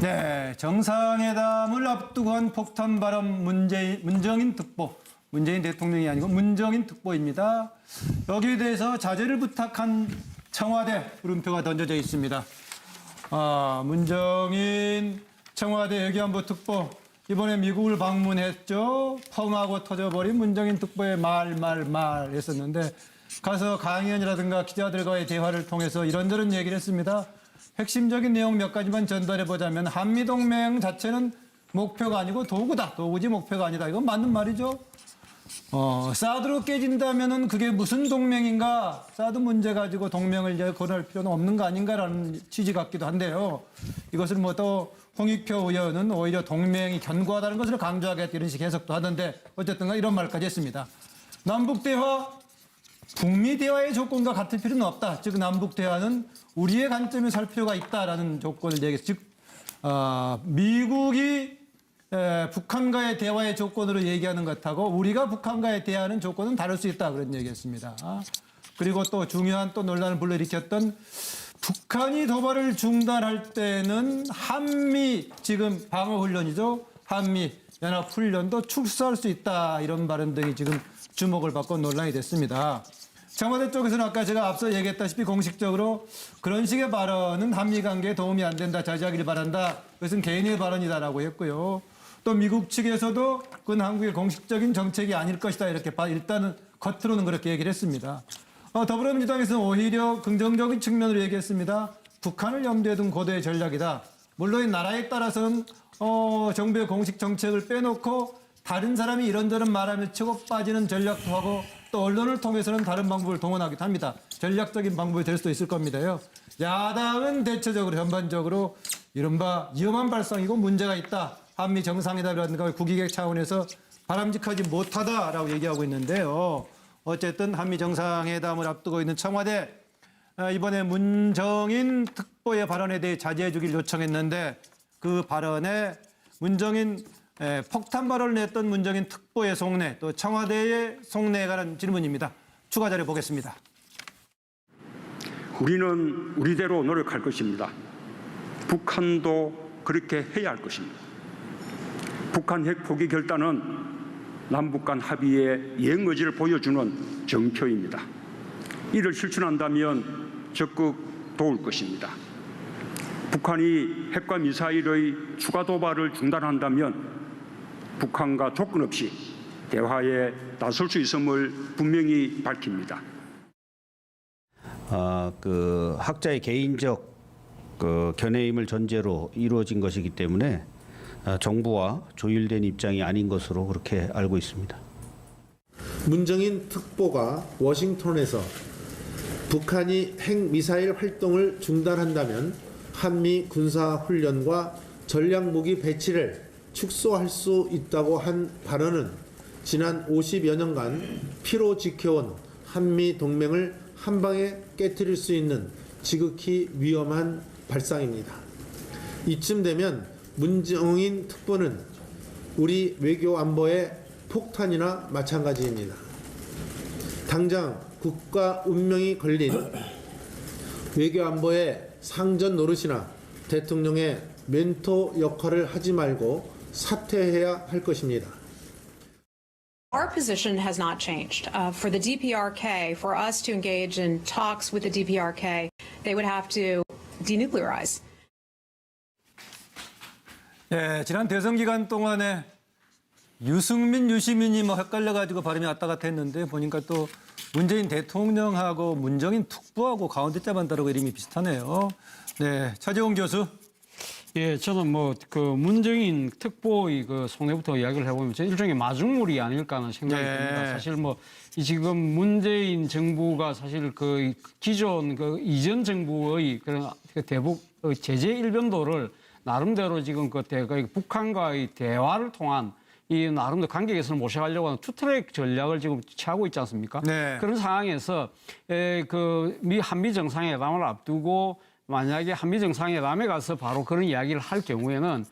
네, 정상회담을 앞두고 한 폭탄 발언 문정인 특보. 문재인 대통령이 아니고 문정인 특보입니다. 여기에 대해서 자제를 부탁한 청와대 물음표가 던져져 있습니다. 문정인 청와대 외교안보 특보 이번에 미국을 방문했죠. 펑하고 터져버린 문정인 특보의 말 했었는데 가서 강연이라든가 기자들과의 대화를 통해서 이런저런 얘기를 했습니다. 핵심적인 내용 몇 가지만 전달해보자면 한미동맹 자체는 목표가 아니고 도구다. 도구지 목표가 아니다. 이건 맞는 말이죠. 사드로 깨진다면은 그게 무슨 동맹인가? 사드 문제 가지고 동맹을 이제 권할 필요는 없는 거 아닌가라는 취지 같기도 한데요. 이것을 뭐 또 홍익표 의원은 오히려 동맹이 견고하다는 것을 강조하겠다 이런 식의 해석도 하던데 어쨌든 이런 말까지 했습니다. 남북대화, 북미대화의 조건과 같을 필요는 없다. 즉 남북대화는 우리의 관점에 살 필요가 있다라는 조건을 얘기해서 즉 미국이 북한과의 대화의 조건으로 얘기하는 것하고 우리가 북한과의 대화하는 조건은 다를 수 있다 그런 얘기했습니다. 그리고 또 중요한 또 논란을 불러일으켰던 북한이 도발을 중단할 때는 한미 지금 방어훈련이죠. 한미 연합훈련도 축소할 수 있다 이런 발언 등이 지금 주목을 받고 논란이 됐습니다. 청와대 쪽에서는 아까 제가 앞서 얘기했다시피 공식적으로 그런 식의 발언은 한미 관계에 도움이 안 된다, 자제하기를 바란다. 그것은 개인의 발언이다라고 했고요. 또 미국 측에서도 그건 한국의 공식적인 정책이 아닐 것이다 이렇게 일단은 겉으로는 그렇게 얘기를 했습니다. 더불어민주당에서는 오히려 긍정적인 측면으로 얘기했습니다. 북한을 염두에 둔 고도의 전략이다. 물론 나라에 따라서는 정부의 공식 정책을 빼놓고 다른 사람이 이런저런 말하며 치고 빠지는 전략도 하고 또 언론을 통해서는 다른 방법을 동원하기도 합니다. 전략적인 방법이 될 수도 있을 겁니다요. 야당은 대체적으로 전반적으로 이른바 위험한 발상이고 문제가 있다. 한미 정상회담이라든가 국익의 차원에서 바람직하지 못하다라고 얘기하고 있는데요. 어쨌든 한미 정상회담을 앞두고 있는 청와대 이번에 문정인 특보의 발언에 대해 자제해 주길 요청했는데 그 발언에 문정인 폭탄 발언을 냈던 문정인 특보의 속내 또 청와대의 속내에 관한 질문입니다. 추가 자료 보겠습니다. 우리는 우리대로 노력할 것입니다. 북한도 그렇게 해야 할 것입니다. 북한 핵 포기 결단은 남북 간 합의의 예의지를 보여주는 정표입니다. 이를 실천한다면 적극 도울 것입니다. 북한이 핵과 미사일의 추가 도발을 중단한다면 북한과 조건 없이 대화에 나설 수 있음을 분명히 밝힙니다. 학자의 개인적 견해임을 전제로 이루어진 것이기 때문에 정부와 조율된 입장이 아닌 것으로 그렇게 알고 있습니다. 문정인 특보가 워싱턴에서 북한이 핵미사일 활동을 중단한다면 한미 군사훈련과 전략무기 배치를 축소할 수 있다고 한 발언은 지난 50여 년간 피로 지켜온 한미 동맹을 한 방에 깨트릴 수 있는 지극히 위험한 발상입니다. 이쯤 되면 문정인 특보는 우리 외교 안보의 폭탄이나 마찬가지입니다. 당장 국가 운명이 걸린 외교 안보의 상전 노릇이나 대통령의 멘토 역할을 하지 말고 사퇴해야 할 것입니다. Our position has not changed. For the DPRK, for us to engage in talks with the DPRK, they would have to denuclearize. 예, 지난 대선 기간 동안에 유승민, 유시민이 뭐 헷갈려가지고 발음이 왔다 갔다 했는데 보니까 또 문재인 대통령하고 문정인 특보하고 가운데 자만 다르고 이름이 비슷하네요. 네, 차재홍 교수. 예, 저는 문정인 특보의 속내부터 이야기를 해보면 일종의 마중물이 아닐까 하는 생각이 듭니다. 사실 지금 문재인 정부가 사실 기존 이전 정부의 그런 대북 제재 일변도를 나름대로 지금 북한과의 대화를 통한 이 나름대로 관계 개선을 모셔가려고 하는 투트랙 전략을 지금 취하고 있지 않습니까? 네. 그런 상황에서 한미 정상회담을 앞두고 만약에 한미 정상회담에 가서 바로 그런 이야기를 할 경우에는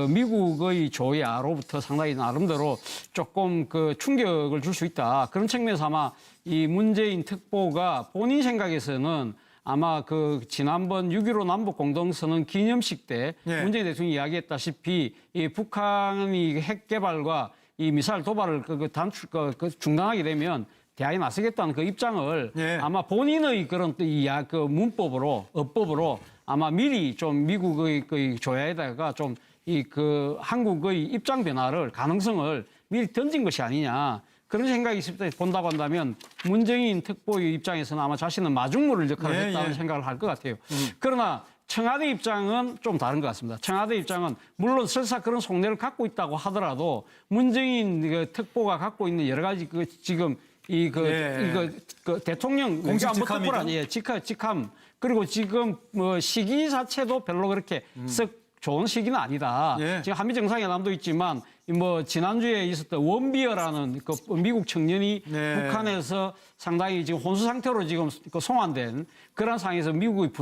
미국의 조야로부터 상당히 나름대로 조금 충격을 줄 수 있다. 그런 측면에서 아마 이 문재인 특보가 본인 생각에서는 아마 그 지난번 6.15 남북 공동선언 기념식 때 예. 문재인 대통령이 이야기했다시피 이 북한이 핵 개발과 이 미사일 도발을 중단하게 되면 대화에 나서겠다는 그 입장을 예. 아마 본인의 그런 그 문법으로 어법으로 아마 미리 좀 미국의 그 조야에다가 좀 이 그 한국의 입장 변화를 가능성을 미리 던진 것이 아니냐. 그런 생각이 있을 때 본다고 한다면 문재인 특보의 입장에서는 아마 자신은 마중물 역할을 예, 했다는 예. 생각을 할 것 같아요. 그러나 청와대 입장은 좀 다른 것 같습니다. 청와대 입장은 물론 설사 그런 속내를 갖고 있다고 하더라도 문재인 그 특보가 갖고 있는 여러 가지 그 지금 예. 그 대통령 공식 외교안보 직함이죠? 특보란 예, 직함 그리고 지금 뭐 시기 자체도 별로 그렇게 썩 좋은 시기는 아니다. 예. 지금 한미 정상회담도 있지만 뭐 지난주에 있었던 원비어라는 그 미국 청년이 네. 북한에서 상당히 지금 혼수 상태로 지금 그 송환된 그런 상황에서 미국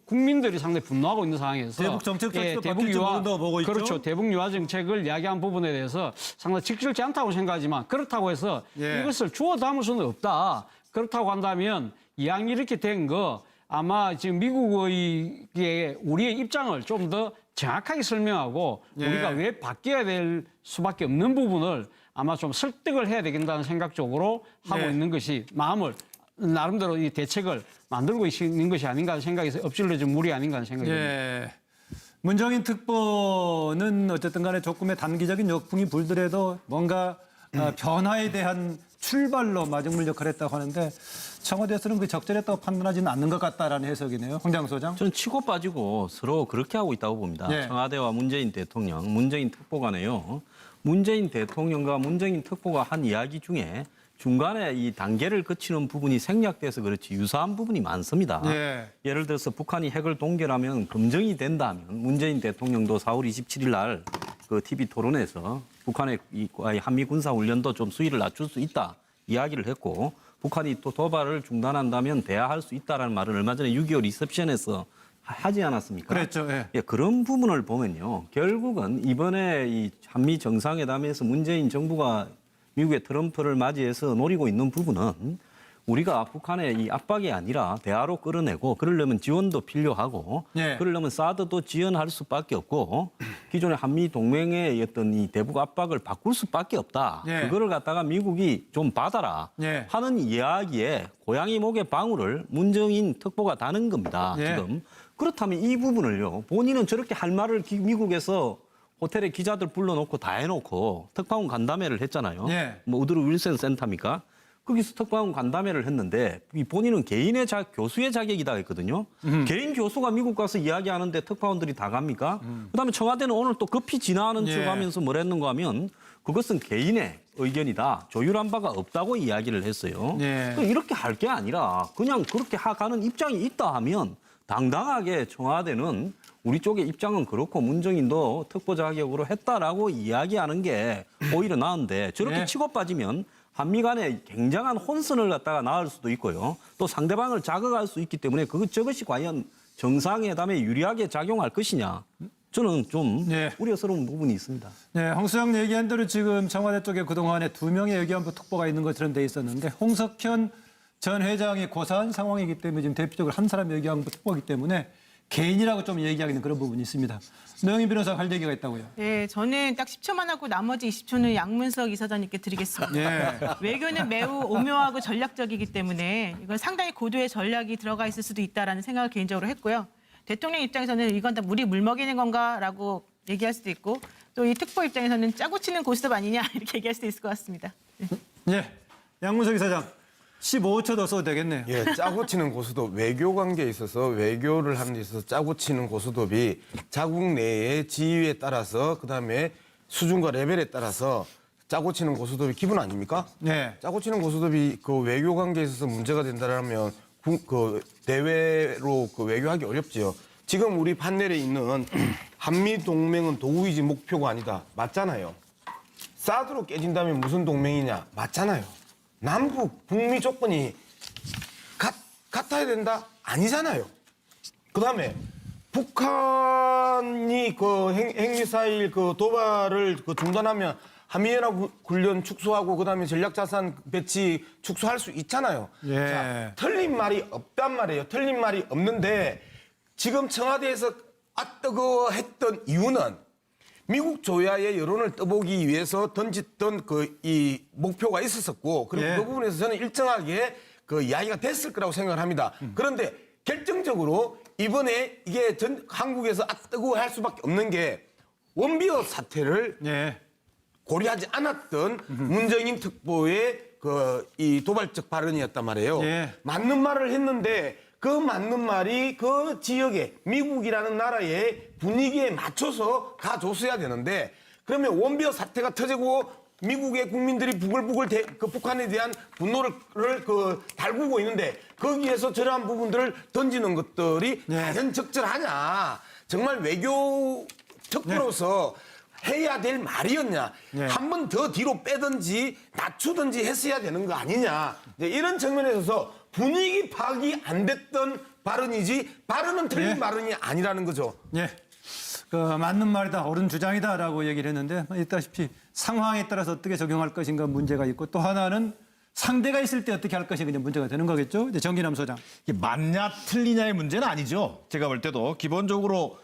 국민들이 상당히 분노하고 있는 상황에서 대북 정책 절차도 바뀔지 모른다고 보고 있죠? 그렇죠. 대북 유화 정책을 이야기한 부분에 대해서 상당히 적절치 않다고 생각하지만 그렇다고 해서 예. 이것을 주워 담을 수는 없다. 그렇다고 한다면 이왕 이렇게 된 거 아마 지금 미국의 우리의 입장을 좀 더 정확하게 설명하고 예. 우리가 왜 바뀌어야 될 수밖에 없는 부분을 아마 좀 설득을 해야 되겠다는 생각 쪽으로 하고 네. 있는 것이 마음을 나름대로 이 대책을 만들고 있는 것이 아닌가 하는 생각에서 엎질러진 물이 아닌가 하는 생각이 듭니다. 예. 문정인 특보는 어쨌든 간에 조금의 단기적인 역풍이 불더라도 뭔가 변화에 대한 출발로 마중물 역할을 했다고 하는데 청와대에서는 그 적절했다고 판단하지는 않는 것 같다라는 해석이네요. 홍장 소장. 저는 치고 빠지고 서로 그렇게 하고 있다고 봅니다. 예. 청와대와 문재인 대통령, 문재인 특보 간에요. 문재인 대통령과 문재인 특보가 한 이야기 중에 중간에 이 단계를 거치는 부분이 생략돼서 그렇지 유사한 부분이 많습니다. 예. 예를 들어서 북한이 핵을 동결하면 검증이 된다면 문재인 대통령도 4월 27일 날 그 TV 토론에서 북한의 이 한미 군사 훈련도 좀 수위를 낮출 수 있다 이야기를 했고 북한이 또 도발을 중단한다면 대화할 수 있다라는 말을 얼마 전에 6.25 리셉션에서 하지 않았습니까? 그랬죠. 예. 예, 그런 부분을 보면요. 결국은 이번에 이 한미 정상회담에서 문재인 정부가 미국의 트럼프를 맞이해서 노리고 있는 부분은 우리가 북한의 이 압박이 아니라 대화로 끌어내고 그러려면 지원도 필요하고 예. 그러려면 사드도 지원할 수밖에 없고 기존의 한미 동맹의 어떤 이 대북 압박을 바꿀 수밖에 없다. 예. 그거를 갖다가 미국이 좀 받아라 예. 하는 이야기에 고양이 목의 방울을 문정인 특보가 다는 겁니다. 예. 지금. 그렇다면 이 부분을요. 본인은 저렇게 할 말을 미국에서 호텔에 기자들 불러놓고 다 해놓고 특파원 간담회를 했잖아요. 예. 뭐 우드로 윌슨 센터입니까? 거기서 특파원 간담회를 했는데 이 본인은 개인의 교수의 자격이다 했거든요. 개인 교수가 미국 가서 이야기하는데 특파원들이 다 갑니까? 그다음에 청와대는 오늘 또 급히 지나가는 예. 척 하면서 뭘 했는가 하면 그것은 개인의 의견이다. 조율한 바가 없다고 이야기를 했어요. 예. 이렇게 할 게 아니라 그냥 그렇게 가는 입장이 있다 하면 당당하게 청와대는 우리 쪽의 입장은 그렇고 문정인도 특보 자격으로 했다라고 이야기하는 게 오히려 나은데 저렇게 네. 치고 빠지면 한미 간에 굉장한 혼선을 갖다가 낳을 수도 있고요. 또 상대방을 자극할 수 있기 때문에 저것이 과연 정상회담에 유리하게 작용할 것이냐. 저는 좀 네. 우려스러운 부분이 있습니다. 네, 홍수영 얘기한 대로 지금 청와대 쪽에 그동안에 2명의 외교안보 특보가 있는 것처럼 돼 있었는데 홍석현 전 회장이 고사한 상황이기 때문에 지금 대표적으로 한 사람 외교안보 특보이기 때문에 개인이라고 좀 얘기하기는 그런 부분이 있습니다. 노영희 변호사 할 얘기가 있다고요. 네, 저는 딱 10초만 하고 나머지 20초는 양문석 이사장님께 드리겠습니다. 예. 외교는 매우 오묘하고 전략적이기 때문에 이건 상당히 고도의 전략이 들어가 있을 수도 있다라는 생각을 개인적으로 했고요. 대통령 입장에서는 이건 다 우리 물먹이는 건가라고 얘기할 수도 있고 또 이 특보 입장에서는 짜고 치는 고스톱 아니냐 이렇게 얘기할 수도 있을 것 같습니다. 예, 양문석 이사장 15초 더 써도 되겠네요. 예, 짜고 치는 고스톱, 외교 관계에 있어서 외교를 하는 데 있어서 짜고 치는 고스톱이 자국 내의 지위에 따라서 그다음에 수준과 레벨에 따라서 짜고 치는 고스톱이 기본 아닙니까? 네. 짜고 치는 고스톱이 그 외교 관계에 있어서 문제가 된다라면 그 대외로 그 외교하기 어렵지요. 지금 우리 판넬에 있는 한미 동맹은 도구이지 목표가 아니다. 맞잖아요. 사드로 깨진다면 무슨 동맹이냐? 맞잖아요. 남북, 북미 조건이 같아야 된다? 아니잖아요. 그 다음에 북한이 그 핵미사일 그 도발을 그 중단하면 한미연합 훈련 축소하고 그다음에 전략자산 배치 축소할 수 있잖아요. 예. 자, 틀린 말이 없단 말이에요. 틀린 말이 없는데 지금 청와대에서 뜨거워했던 이유는 미국 조야의 여론을 떠보기 위해서 던졌던 이 목표가 있었었고 그리고 예. 그 부분에서 저는 일정하게 그 이야기가 됐을 거라고 생각을 합니다. 그런데 결정적으로 이번에 이게 한국에서 뜨거워할 수밖에 없는 게 원비어 사태를 예. 고려하지 않았던 문재인 특보의 이 도발적 발언이었단 말이에요. 예. 맞는 말을 했는데 그 맞는 말이 그 지역의 미국이라는 나라의 분위기에 맞춰서 가줬어야 되는데 그러면 원비어 사태가 터지고 미국의 국민들이 부글부글 그 북한에 대한 분노를 달구고 있는데 거기에서 저러한 부분들을 던지는 것들이 과연 적절하냐. 정말 외교 특보로서 해야 될 말이었냐. 한 번 더 뒤로 빼든지 낮추든지 했어야 되는 거 아니냐. 이런 측면에 있어서 분위기 파악이 안 됐던 발언이지 발언은 틀린 발언이 아니라는 거죠. 예. 맞는 말이다, 옳은 주장이다라고 얘기를 했는데 있다시피 상황에 따라서 어떻게 적용할 것인가 문제가 있고 또 하나는 상대가 있을 때 어떻게 할 것인가 문제가 되는 거겠죠. 이제 정기남 소장. 이게 맞냐 틀리냐의 문제는 아니죠. 제가 볼 때도 기본적으로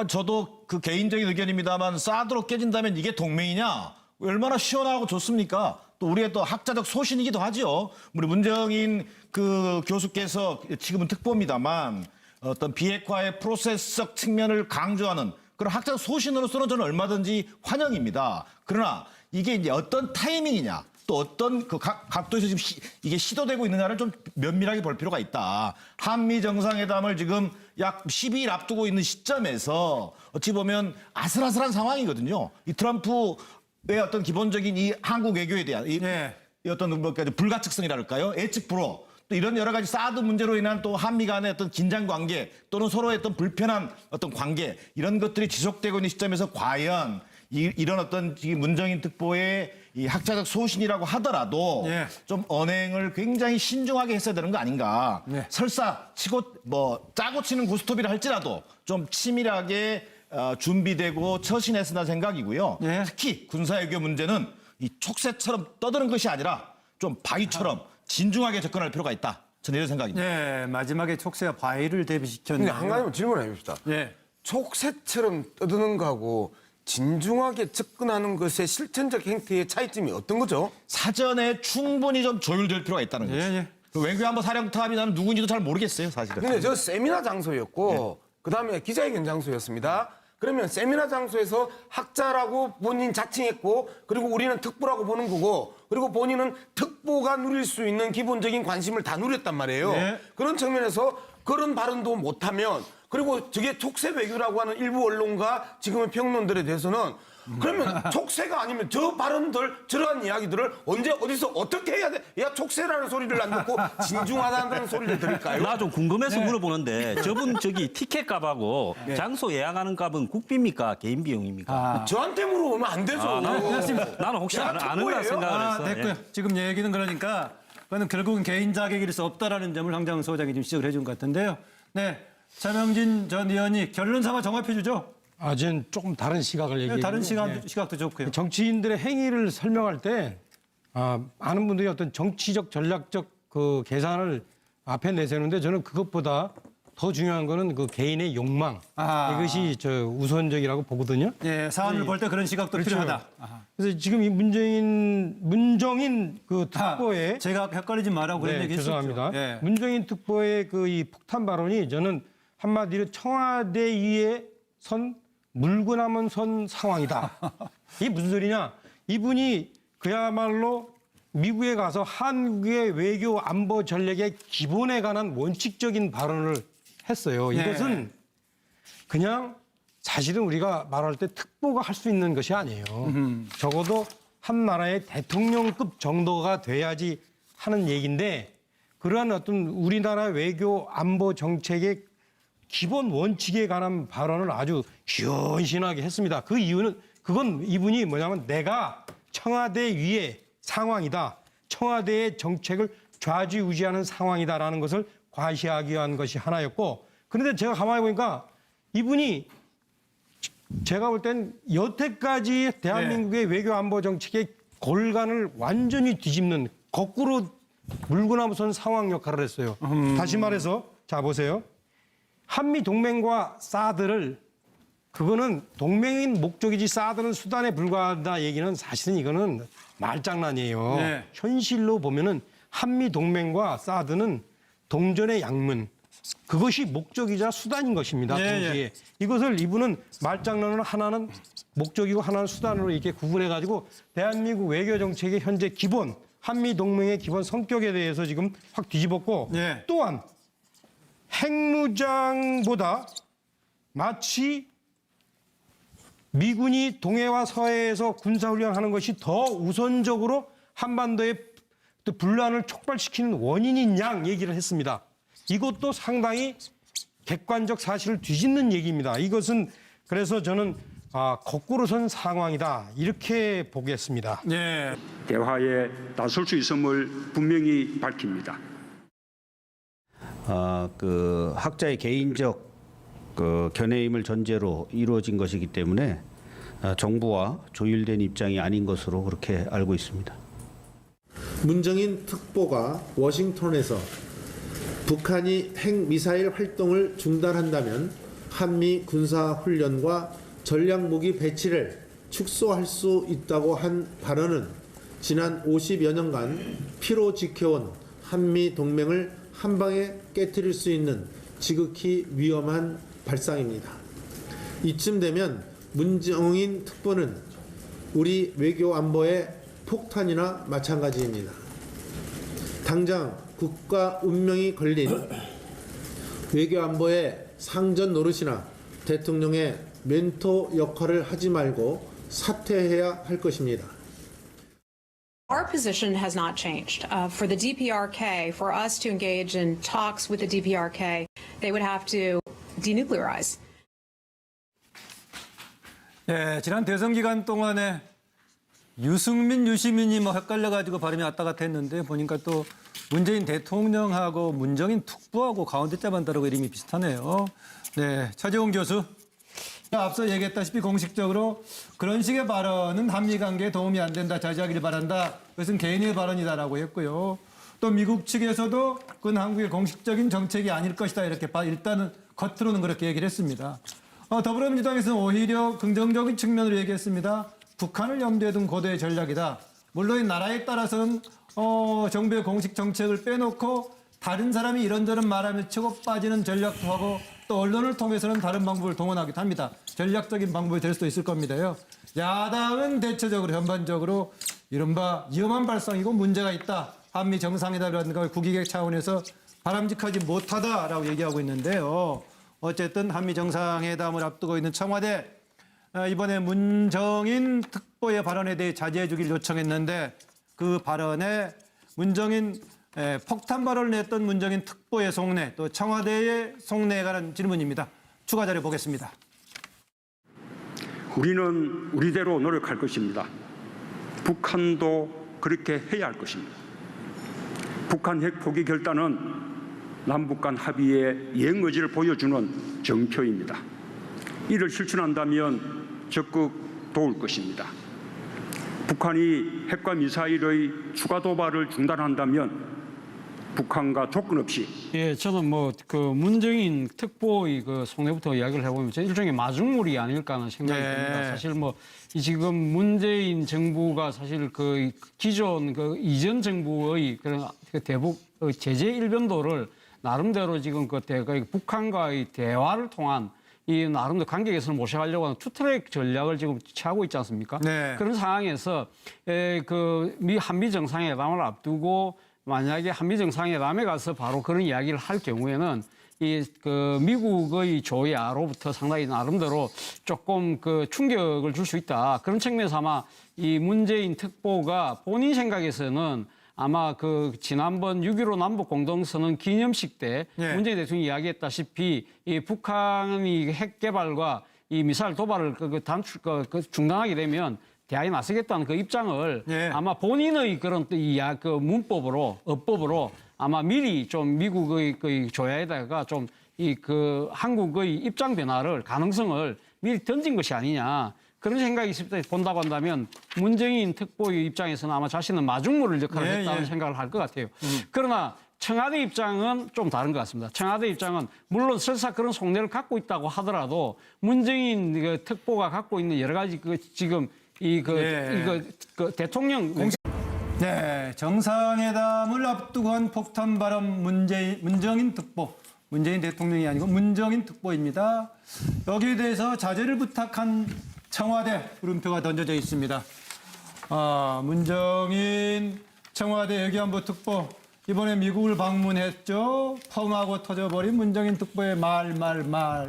저도 그 개인적인 의견입니다만 사드로 깨진다면 이게 동맹이냐? 얼마나 시원하고 좋습니까? 또 우리의 또 학자적 소신이기도 하죠. 우리 문정인 그 교수께서 지금은 특보입니다만 어떤 비핵화의 프로세스적 측면을 강조하는 그런 학자적 소신으로서는 저는 얼마든지 환영입니다. 그러나 이게 이제 어떤 타이밍이냐? 또 어떤 그 각도에서 지금 이게 시도되고 있느냐를 좀 면밀하게 볼 필요가 있다. 한미 정상회담을 지금 약 12일 앞두고 있는 시점에서 어찌 보면 아슬아슬한 상황이거든요. 이 트럼프의 어떤 기본적인 이 한국 외교에 대한 이 어떤 불가측성이랄까요? 예측 불허. 또 이런 여러 가지 사드 문제로 인한 또 한미 간의 어떤 긴장 관계 또는 서로의 어떤 불편한 어떤 관계 이런 것들이 지속되고 있는 시점에서 과연 이런 어떤 문정인 특보의 이 학자적 소신이라고 하더라도 좀 언행을 굉장히 신중하게 했어야 되는 거 아닌가. 설사 치고 짜고 치는 고스톱이라 할지라도 좀 치밀하게 준비되고 처신했으나 생각이고요. 특히 군사외교 문제는 이 촉새처럼 떠드는 것이 아니라 좀 바위처럼 진중하게 접근할 필요가 있다. 저는 이런 생각입니다. 네, 마지막에 촉새와 바위를 대비시켰는데. 근데 한 가지만 질문해 봅시다. 촉새처럼 떠드는 거하고 진중하게 접근하는 것의 실천적 행태의 차이점이 어떤 거죠? 사전에 충분히 좀 조율될 필요가 있다는 거죠. 그 외교안보 사령탑이 나는 누군지도 잘 모르겠어요, 사실은. 근데 저 세미나 장소였고 그다음에 기자회견 장소였습니다. 그러면 세미나 장소에서 학자라고 본인 자칭했고 그리고 우리는 특보라고 보는 거고 그리고 본인은 특보가 누릴 수 있는 기본적인 관심을 다 누렸단 말이에요. 그런 측면에서 그런 발언도 못하면 그리고 저게 촉새 외교라고 하는 일부 언론과 지금의 평론들에 대해서는 그러면 촉새가 아니면 저 발언들 저러한 이야기들을 언제 어디서 어떻게 해야 돼? 야 촉새라는 소리를 안 듣고 진중하다는 소리를 들을까요? 나 좀 궁금해서 물어보는데 저분 티켓 값하고 장소 예약하는 값은 국비입니까? 개인 비용입니까? 저한테 물어보면 안 되죠. 나는 혹시 아는가 생각을 했어. 됐고요. 지금 얘기는 그러니까 그거는 결국은 개인 자격일 수 없다라는 점을 황장훈 소장이 좀 지적을 해준 것 같은데요. 네, 차명진 전 의원이 결론 삼아 정합해 주죠. 저는 조금 다른 시각을 얘기해요. 다른 시각도 좋고요. 정치인들의 행위를 설명할 때 많은 분들이 어떤 정치적 전략적 그 계산을 앞에 내세우는데 저는 그것보다 더 중요한 거는 그 개인의 욕망 이것이 우선적이라고 보거든요. 사안을 볼 때 그런 시각도 필요하다. 그래서 지금 이 문정인 그 특보의 제가 헷갈리지 말라고 그런 얘기 했었죠. 죄송합니다. 문정인 특보의 그 이 폭탄 발언이 저는 한마디로 청와대 위에 선 물고 남은 선 상황이다. 이게 무슨 소리냐? 이분이 그야말로 미국에 가서 한국의 외교 안보 전략의 기본에 관한 원칙적인 발언을 했어요. 이것은 그냥 사실은 우리가 말할 때 특보가 할 수 있는 것이 아니에요. 적어도 한 나라의 대통령급 정도가 돼야지 하는 얘기인데 그러한 어떤 우리나라 외교 안보 정책의 기본 원칙에 관한 발언을 아주 시원시원하게 했습니다. 그 이유는 그건 이분이 뭐냐면 내가 청와대 위의 상황이다. 청와대의 정책을 좌지우지하는 상황이다라는 것을 과시하기 위한 것이 하나였고 그런데 제가 가만히 보니까 이분이 제가 볼 땐 여태까지 대한민국의 외교 안보 정책의 골간을 완전히 뒤집는 거꾸로 물구나무선 상황 역할을 했어요. 다시 말해서 자 보세요. 한미 동맹과 사드를 그거는 동맹인 목적이지 사드는 수단에 불과하다 얘기는 사실은 이거는 말장난이에요. 네. 현실로 보면은 한미 동맹과 사드는 동전의 양문. 그것이 목적이자 수단인 것입니다. 네, 동시에. 이것을 이분은 말장난으로 하나는 목적이고 하나는 수단으로 이렇게 구분해가지고 대한민국 외교 정책의 현재 기본 한미 동맹의 기본 성격에 대해서 지금 확 뒤집었고 네. 또한 핵무장보다 마치 미군이 동해와 서해에서 군사훈련하는 것이 더 우선적으로 한반도의 또 분란을 촉발시키는 원인인 양 얘기를 했습니다. 이것도 상당히 객관적 사실을 뒤집는 얘기입니다. 이것은 그래서 저는 거꾸로 선 상황이다 이렇게 보겠습니다. 네. 대화에 나설 수 있음을 분명히 밝힙니다. 그 학자의 개인적 그 견해임을 전제로 이루어진 것이기 때문에 정부와 조율된 입장이 아닌 것으로 그렇게 알고 있습니다. 문정인 특보가 워싱턴에서 북한이 핵미사일 활동을 중단한다면 한미 군사훈련과 전략무기 배치를 축소할 수 있다고 한 발언은 지난 50여 년간 피로 지켜온 한미 동맹을 한방에 깨트릴 수 있는 지극히 위험한 발상입니다. 이쯤 되면 문정인 특보는 우리 외교 안보의 폭탄이나 마찬가지입니다. 당장 국가 운명이 걸린 외교 안보의 상전 노릇이나 대통령의 멘토 역할을 하지 말고 사퇴해야 할 것입니다. Our position has not changed. For the DPRK, for us to engage in talks with the DPRK, they would have to denuclearize. 예, 지난 대선 기간 동안에 유승민, 유시민이 뭐 헷갈려가지고 발음이 왔다 갔다 했는데 보니까 또 문재인 대통령하고 문정인 특보하고 가운데 자만 다르고 이름이 비슷하네요. 네, 차재홍 교수. 앞서 얘기했다시피 공식적으로 그런 식의 발언은 한미 관계에 도움이 안 된다, 자제하기를 바란다. 그것은 개인의 발언이다라고 했고요. 또 미국 측에서도 그건 한국의 공식적인 정책이 아닐 것이다. 이렇게 일단은 겉으로는 그렇게 얘기를 했습니다. 더불어민주당에서는 오히려 긍정적인 측면으로 얘기했습니다. 북한을 염두에 둔 고도의 전략이다. 물론 나라에 따라서는 정부의 공식 정책을 빼놓고 다른 사람이 이런저런 말하며 치고 빠지는 전략도 하고 또 언론을 통해서는 다른 방법을 동원하기도 합니다. 전략적인 방법이 될 수도 있을 겁니다요. 야당은 대체적으로 전반적으로 이른바 위험한 발상이고 문제가 있다. 한미 정상회담이라는 걸 국익의 차원에서 바람직하지 못하다라고 얘기하고 있는데요. 어쨌든 한미 정상회담을 앞두고 있는 청와대 이번에 문정인 특보의 발언에 대해 자제해 주길 요청했는데 그 발언에 문정인 폭탄 발언을 냈던 문정인 특보의 속내 또 청와대의 속내에 관한 질문입니다. 추가 자료 보겠습니다. 우리는 우리대로 노력할 것입니다. 북한도 그렇게 해야 할 것입니다. 북한 핵 포기 결단은 남북 간 합의의 예의지를 보여주는 정표입니다. 이를 실천한다면 적극 도울 것입니다. 북한이 핵과 미사일의 추가 도발을 중단한다면 북한과 조건 없이 예, 저는 뭐 그 문정인 특보의 그 속내부터 이야기를 해보면 일종의 마중물이 아닐까 하는 생각이 듭니다. 사실 뭐 지금 문재인 정부가 사실 그 기존 그 이전 정부의 그런 그 대북 제재 일변도를 나름대로 지금 그 북한과의 대화를 통한 이 나름대로 관계 개선을 모셔가려고 하는 투트랙 전략을 지금 취하고 있지 않습니까? 네. 그런 상황에서 그 한미 정상회담을 앞두고 만약에 한미 정상회담에 가서 바로 그런 이야기를 할 경우에는 이 그 미국의 조야로부터 상당히 나름대로 조금 그 충격을 줄 수 있다. 그런 측면에서 아마 이 문재인 특보가 본인 생각에서는 아마 그 지난번 6.15 남북 공동선언 기념식 때 문재인 대통령이 이야기했다시피 이 북한이 핵 개발과 이 미사일 도발을 중단하게 되면 대화에 나서겠다는 그 입장을 아마 본인의 그런 그 문법으로 어법으로 아마 미리 좀 미국의 그 조야에다가 좀 이 그 한국의 입장 변화를 가능성을 미리 던진 것이 아니냐. 그런 생각이 있을 때 본다고 한다면 문정인 특보의 입장에서는 아마 자신은 마중물 역할을 예, 했다는 예. 생각을 할 것 같아요. 그러나 청와대 입장은 좀 다른 것 같습니다. 청와대 입장은 물론 설사 그런 속내를 갖고 있다고 하더라도 문정인 그 특보가 갖고 있는 여러 가지 그 지금 예. 대통령 네, 정상회담을 앞두고 한 폭탄 발언 문정인 특보. 문재인 대통령이 아니고 문정인 특보입니다. 여기에 대해서 자제를 부탁한 청와대 물음표가 던져져 있습니다. 문정인 청와대 외교안보 특보 이번에 미국을 방문했죠. 펑하고 터져버린 문정인 특보의 말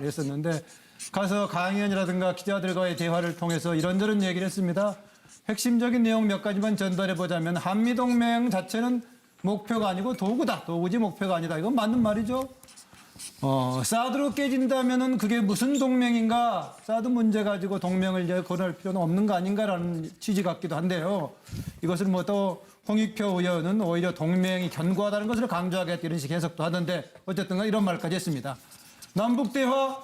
했었는데 가서 강연이라든가 기자들과의 대화를 통해서 이런저런 얘기를 했습니다. 핵심적인 내용 몇 가지만 전달해 보자면 한미동맹 자체는 목표가 아니고 도구다. 도구지 목표가 아니다. 이건 맞는 말이죠. 사드로 깨진다면은 그게 무슨 동맹인가? 사드 문제 가지고 동맹을 이제 권할 필요는 없는 거 아닌가라는 취지 같기도 한데요. 이것을 뭐 또 홍익표 의원은 오히려 동맹이 견고하다는 것을 강조하겠다 이런 식의 해석도 하던데 어쨌든 이런 말까지 했습니다. 남북 대화,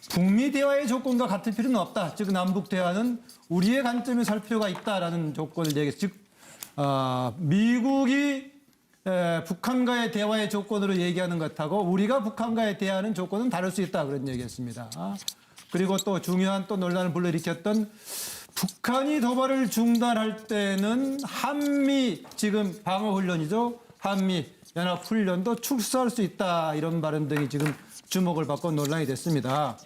북미 대화의 조건과 같을 필요는 없다. 즉 남북 대화는 우리의 관점에 살 필요가 있다라는 조건을 얘기했죠. 즉 미국이 북한과의 대화의 조건으로 얘기하는 것하고 우리가 북한과의 대화하는 조건은 다를 수 있다 그런 얘기했습니다. 그리고 또 중요한 또 논란을 불러일으켰던 북한이 도발을 중단할 때는 한미 지금 방어훈련이죠. 한미 연합훈련도 축소할 수 있다 이런 발언 등이 지금 주목을 받고 논란이 됐습니다.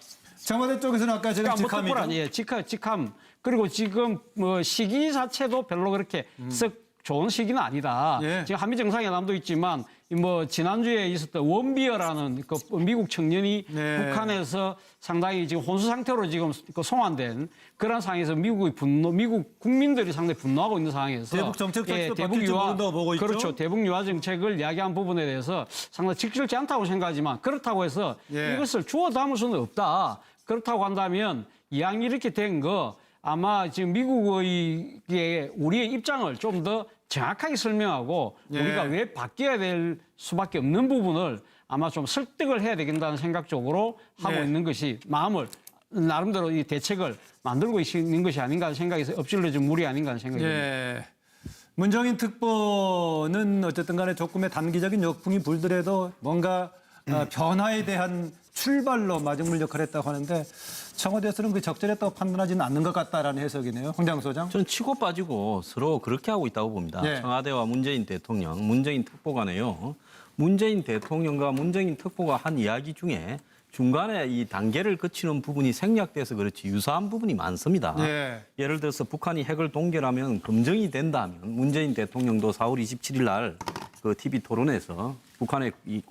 청와대 쪽에서는 아까 지금 직함이죠. 아니에요. 직함. 그리고 지금 뭐 시기 자체도 별로 그렇게 썩 좋은 시기는 아니다. 예. 지금 한미 정상회담도 있지만 뭐 지난주에 있었던 원비어라는 그 미국 청년이 네. 북한에서 상당히 지금 혼수 상태로 지금 그 송환된 그런 상황에서 미국 국민들이 상당히 분노하고 있는 상황에서 대북 정책 자체도 바뀔지 모른다고 보고 있죠. 그렇죠. 대북 유화 정책을 이야기한 부분에 대해서 상당히 적절치 않다고 생각하지만 그렇다고 해서 예. 이것을 주워 담을 수는 없다. 그렇다고 한다면 이왕 이렇게 된 거 아마 지금 미국의 우리의 입장을 좀 더 정확하게 설명하고 예. 우리가 왜 바뀌어야 될 수밖에 없는 부분을 아마 좀 설득을 해야 되겠다는 생각 쪽으로 하고 예. 있는 것이 마음을 나름대로 이 대책을 만들고 있는 것이 아닌가 하는 생각에서 엎질러진 물이 아닌가 하는 생각이 듭니다. 예. 문정인 특보는 어쨌든 간에 조금의 단기적인 역풍이 불더라도 뭔가 변화에 대한 출발로 마중물 역할을 했다고 하는데 청와대에서는 그 적절했다고 판단하지는 않는 것 같다라는 해석이네요. 홍장 소장. 저는 치고 빠지고 서로 그렇게 하고 있다고 봅니다. 네. 청와대와 문재인 대통령, 문재인 특보 간에요. 문재인 대통령과 문재인 특보가 한 이야기 중에 중간에 이 단계를 거치는 부분이 생략돼서 그렇지 유사한 부분이 많습니다. 예. 예를 들어서 북한이 핵을 동결하면 검증이 된다면 문재인 대통령도 4월 27일 날 그 TV 토론에서 북한의 이